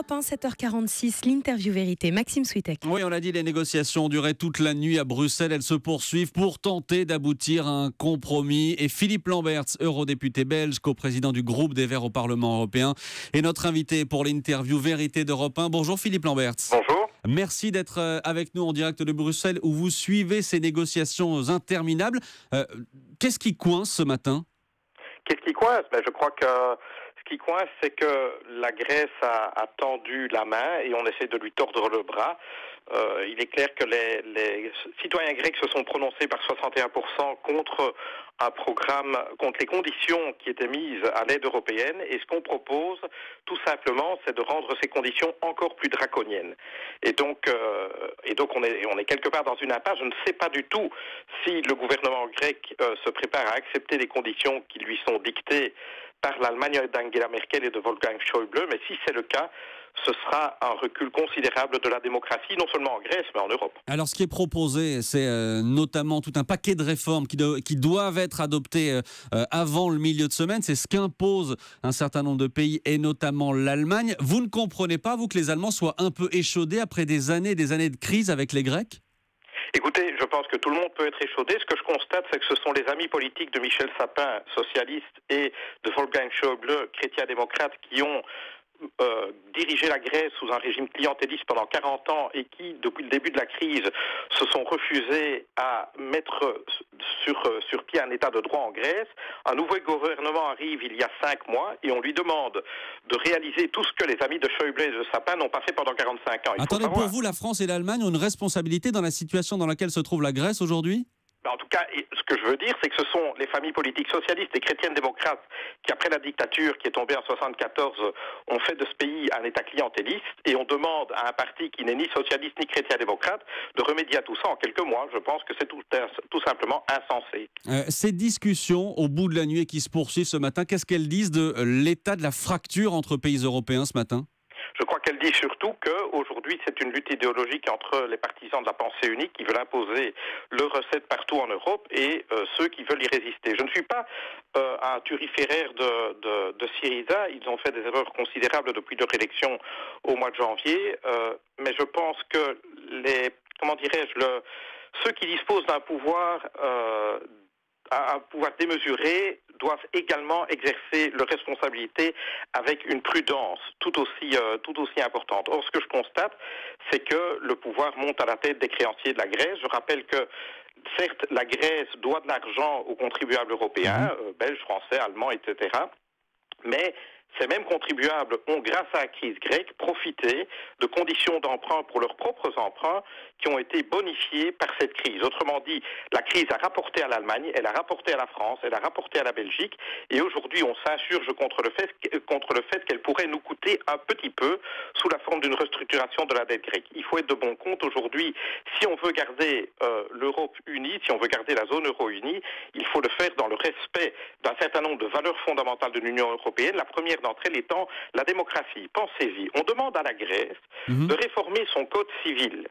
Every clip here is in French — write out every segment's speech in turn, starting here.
Europe 1, 7h46, l'interview vérité. Maxime Switek. Oui, on l'a dit, les négociations ont duré toute la nuit à Bruxelles. Elles se poursuivent pour tenter d'aboutir à un compromis. Et Philippe Lamberts, eurodéputé belge, coprésident du groupe des Verts au Parlement européen, est notre invité pour l'interview vérité d'Europe 1. Bonjour Philippe Lamberts. Bonjour. Merci d'être avec nous en direct de Bruxelles où vous suivez ces négociations interminables. Qu'est-ce qui coince ce matin ? Qu'est-ce qui coince ? Je crois que ce qui coince, c'est que la Grèce a tendu la main et on essaie de lui tordre le bras. Il est clair que les citoyens grecs se sont prononcés par 61% contre un programme, contre les conditions qui étaient mises à l'aide européenne. Et ce qu'on propose, tout simplement, c'est de rendre ces conditions encore plus draconiennes. Et donc on est quelque part dans une impasse. Je ne sais pas du tout si le gouvernement grec se prépare à accepter les conditions qui lui sont dictées par l'Allemagne d'Angela Merkel et de Wolfgang Schäuble, mais si c'est le cas, ce sera un recul considérable de la démocratie, non seulement en Grèce, mais en Europe. Alors, ce qui est proposé, c'est notamment tout un paquet de réformes qui doivent être adoptées avant le milieu de semaine. C'est ce qu'impose un certain nombre de pays, et notamment l'Allemagne. Vous ne comprenez pas, vous, que les Allemands soient un peu échaudés après des années de crise avec les Grecs ? Écoutez, je pense que tout le monde peut être échaudé. Ce que je constate, c'est que ce sont les amis politiques de Michel Sapin, socialiste, et de Wolfgang Schäuble, chrétien-démocrate, qui ont dirigé la Grèce sous un régime clientéliste pendant 40 ans et qui, depuis le début de la crise, se sont refusés à mettre sur pied un état de droit en Grèce. Un nouveau gouvernement arrive il y a 5 mois et on lui demande de réaliser tout ce que les amis de Schäuble et de Sapin n'ont pas fait pendant 45 ans. Attendez, pour vous, la France et l'Allemagne ont une responsabilité dans la situation dans laquelle se trouve la Grèce aujourd'hui ? En tout cas, ce que je veux dire, c'est que ce sont les familles politiques socialistes et chrétiennes-démocrates qui, après la dictature qui est tombée en 1974, ont fait de ce pays un État clientéliste, et on demande à un parti qui n'est ni socialiste ni chrétien-démocrate de remédier à tout ça en quelques mois. Je pense que c'est tout simplement insensé. Ces discussions, au bout de la nuit et qui se poursuivent ce matin, qu'est-ce qu'elles disent de l'état de la fracture entre pays européens ce matin ? Je crois qu'elle dit surtout qu'aujourd'hui, c'est une lutte idéologique entre les partisans de la pensée unique qui veulent imposer leur recette partout en Europe et ceux qui veulent y résister. Je ne suis pas un turiféraire de Syriza. Ils ont fait des erreurs considérables depuis leur élection au mois de janvier. Mais je pense que ceux qui disposent d'un pouvoir démesuré doivent également exercer leurs responsabilités avec une prudence tout aussi importante. Or, ce que je constate, c'est que le pouvoir monte à la tête des créanciers de la Grèce. Je rappelle que, certes, la Grèce doit de l'argent aux contribuables européens, belges, français, allemands, etc., mais ces mêmes contribuables ont, grâce à la crise grecque, profité de conditions d'emprunt pour leurs propres emprunts qui ont été bonifiées par cette crise. Autrement dit, la crise a rapporté à l'Allemagne, elle a rapporté à la France, elle a rapporté à la Belgique, et aujourd'hui on s'insurge contre le fait qu'elle pourrait nous coûter un petit peu sous la forme d'une restructuration de la dette grecque. Il faut être de bon compte aujourd'hui. Si on veut garder l'Europe unie, si on veut garder la zone euro unie, il faut le faire dans le respect d'un certain nombre de valeurs fondamentales de l'Union européenne. La première d'entre elles étant la démocratie. Pensez-y, on demande à la Grèce de réformer son code civil,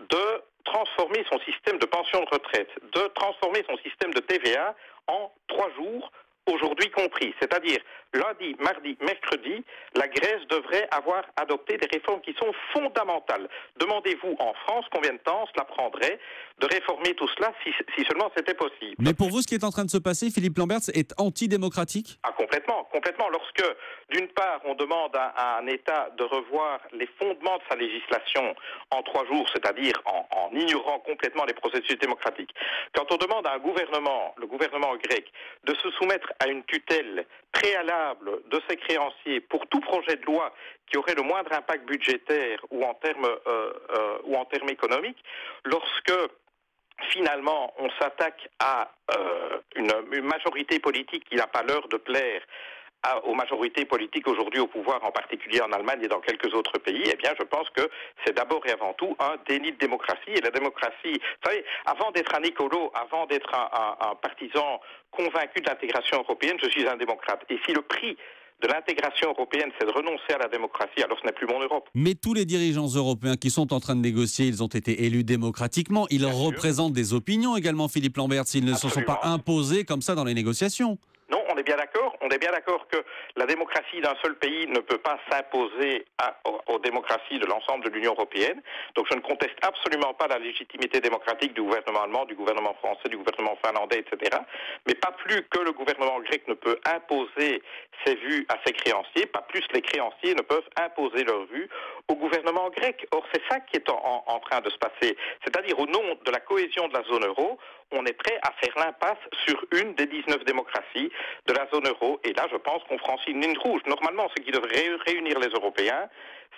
de transformer son système de pension de retraite, de transformer son système de TVA en 3 jours, aujourd'hui compris. C'est-à-dire, lundi, mardi, mercredi, la Grèce devrait avoir adopté des réformes qui sont fondamentales. Demandez-vous en France combien de temps cela prendrait de réformer tout cela si seulement c'était possible. Mais pour vous, ce qui est en train de se passer, Philippe Lamberts, est antidémocratique ? Complètement. Lorsque, d'une part, on demande à un État de revoir les fondements de sa législation en 3 jours, c'est-à-dire en ignorant complètement les processus démocratiques. Quand on demande à un gouvernement, le gouvernement grec, de se soumettre à une tutelle préalable de ses créanciers pour tout projet de loi qui aurait le moindre impact budgétaire ou en termes économiques, lorsque finalement on s'attaque à une majorité politique qui n'a pas l'heure de plaire aux majorités politiques aujourd'hui au pouvoir, en particulier en Allemagne et dans quelques autres pays, eh bien, je pense que c'est d'abord et avant tout un déni de démocratie. Et la démocratie, vous savez, avant d'être un écolo, avant d'être un partisan convaincu de l'intégration européenne, je suis un démocrate. Et si le prix de l'intégration européenne, c'est de renoncer à la démocratie, alors ce n'est plus mon Europe. Mais tous les dirigeants européens qui sont en train de négocier, ils ont été élus démocratiquement. Ils représentent des opinions également, Philippe Lamberts. Ils ne se sont pas imposés comme ça dans les négociations. Non, on est est bien d'accord. On est bien d'accord que la démocratie d'un seul pays ne peut pas s'imposer aux démocraties de l'ensemble de l'Union européenne. Donc je ne conteste absolument pas la légitimité démocratique du gouvernement allemand, du gouvernement français, du gouvernement finlandais, etc. Mais pas plus que le gouvernement grec ne peut imposer ses vues à ses créanciers, pas plus les créanciers ne peuvent imposer leurs vues au gouvernement grec. Or, c'est ça qui est en train de se passer. C'est-à-dire, au nom de la cohésion de la zone euro, on est prêt à faire l'impasse sur une des 19 démocraties de la zone euro. Et là, je pense qu'on franchit une ligne rouge. Normalement, ce qui devrait réunir les Européens,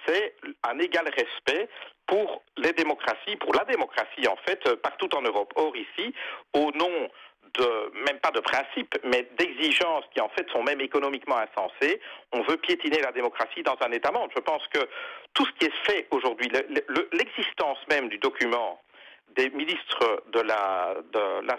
c'est un égal respect pour les démocraties, pour la démocratie, en fait, partout en Europe. Or, ici, au nom même pas de principes, mais d'exigences qui en fait sont même économiquement insensées, on veut piétiner la démocratie dans un État membre. Je pense que tout ce qui est fait aujourd'hui, l'existence même du document des ministres de la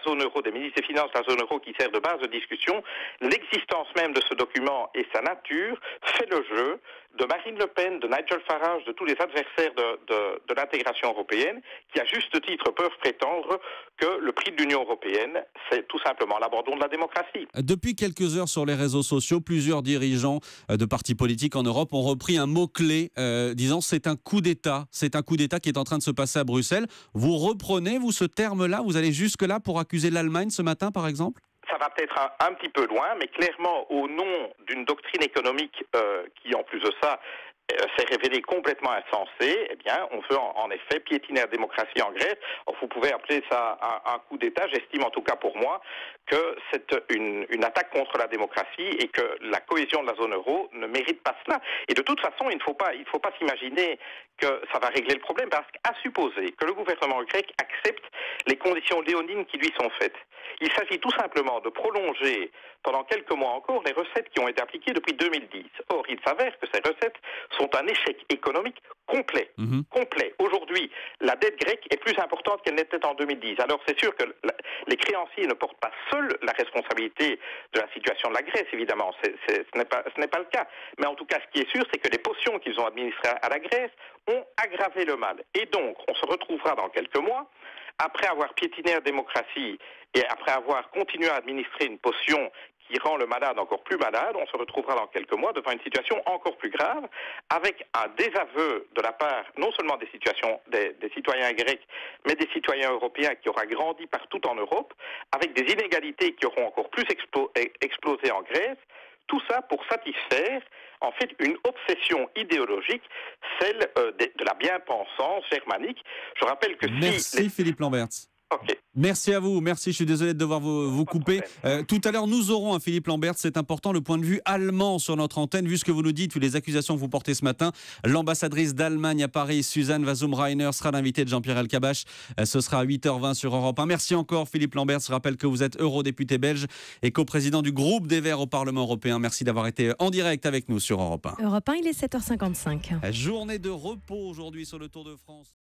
zone euro, des ministres des Finances de la zone euro qui sert de base de discussion, l'existence même de ce document et sa nature fait le jeu de Marine Le Pen, de Nigel Farage, de tous les adversaires de l'intégration européenne, qui à juste titre peuvent prétendre que le prix de l'Union européenne, c'est tout simplement l'abandon de la démocratie. Depuis quelques heures sur les réseaux sociaux, plusieurs dirigeants de partis politiques en Europe ont repris un mot-clé disant c'est un coup d'État. C'est un coup d'État qui est en train de se passer à Bruxelles. Vous reprenez, vous, ce terme-là? Vous allez jusque-là pour accuser l'Allemagne ce matin, par exemple? Ça va peut-être un petit peu loin, mais clairement, au nom d'une doctrine économique qui, en plus de ça, s'est révélée complètement insensée, eh bien, on veut en effet piétiner la démocratie en Grèce. Alors, vous pouvez appeler ça un coup d'État. J'estime, en tout cas pour moi, que c'est une attaque contre la démocratie et que la cohésion de la zone euro ne mérite pas cela. Et de toute façon, il ne faut pas s'imaginer que ça va régler le problème, parce qu'à supposer que le gouvernement grec accepte les conditions léonines qui lui sont faites, il s'agit tout simplement de prolonger pendant quelques mois encore les recettes qui ont été appliquées depuis 2010. Or, il s'avère que ces recettes sont un échec économique complet. Complet. Aujourd'hui, la dette grecque est plus importante qu'elle n'était en 2010. Alors, c'est sûr que les créanciers ne portent pas seuls la responsabilité de la situation de la Grèce, évidemment. Ce n'est pas le cas. Mais en tout cas, ce qui est sûr, c'est que les potions qu'ils ont administrées à la Grèce ont aggravé le mal. Et donc, on se retrouvera dans quelques mois, après avoir piétiné la démocratie et après avoir continué à administrer une potion qui rend le malade encore plus malade, on se retrouvera dans quelques mois devant une situation encore plus grave, avec un désaveu de la part non seulement des citoyens grecs, mais des citoyens européens qui aura grandi partout en Europe, avec des inégalités qui auront encore plus explosé en Grèce. Tout ça pour satisfaire, en fait, une obsession idéologique, celle de la bien-pensance germanique. Je rappelle que Merci Philippe Lamberts. Okay. Merci à vous, merci, je suis désolé de devoir vous couper. Tout à l'heure, nous aurons un Philippe Lamberts, c'est important, le point de vue allemand sur notre antenne, vu ce que vous nous dites, vu les accusations que vous portez ce matin. L'ambassadrice d'Allemagne à Paris, Suzanne Wasum-Reiner, sera l'invitée de Jean-Pierre Elkabbach. Ce sera à 8h20 sur Europe 1. Merci encore Philippe Lamberts, je rappelle que vous êtes eurodéputé belge et coprésident du groupe des Verts au Parlement européen. Merci d'avoir été en direct avec nous sur Europe 1. Europe 1, il est 7h55. Journée de repos aujourd'hui sur le Tour de France.